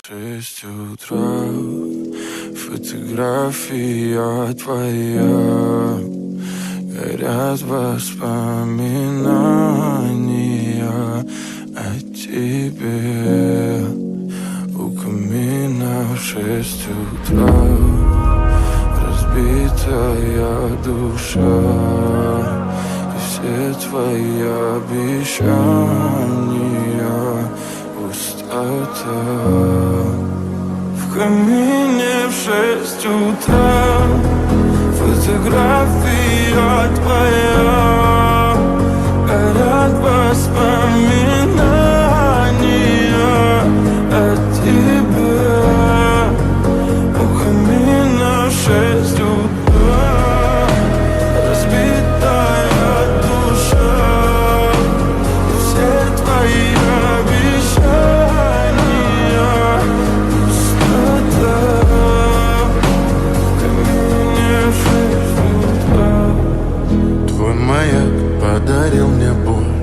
6 утра, фотография твоя, горят воспоминания о тебе. У камина в 6 утра, разбитая душа, и все твои обещания пустота. В камине в 6 утра, фотография твоя, горят воспоминания о тебе. У камина в 6 утра, разбитая душа, и все твои обещания пустота. В камине в 6 утра. Твой маяк подарил мне боль,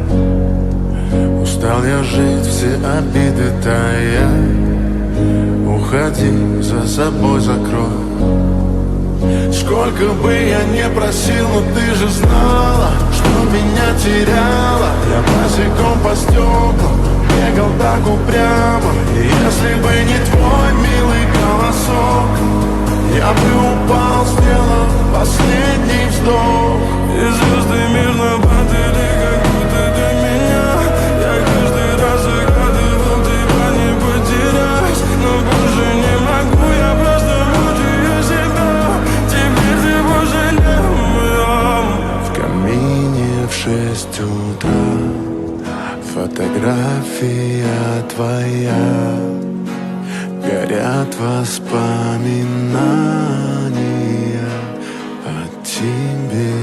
устал я жить, все обиды тая. Уходи, за собой закрой. Сколько бы я не просил, но ты же знала, что меня теряла. Я босиком по стеклам бегал так упрямо, и если бы не твой милый голосок, я бы упал, сделав последний вздох. И звезды мирно падали, как будто до меня. Я каждый раз загадывал тебя не потерять, но больше не могу, я просто мучаю себя. Теперь ты пожалел меня. В камине в 6 утра, фотография твоя, горят воспоминания о тебе.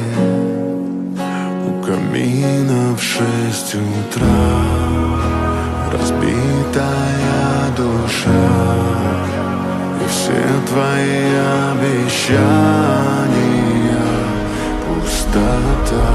У камина в 6 утра, разбитая душа, и все твои обещания пустота.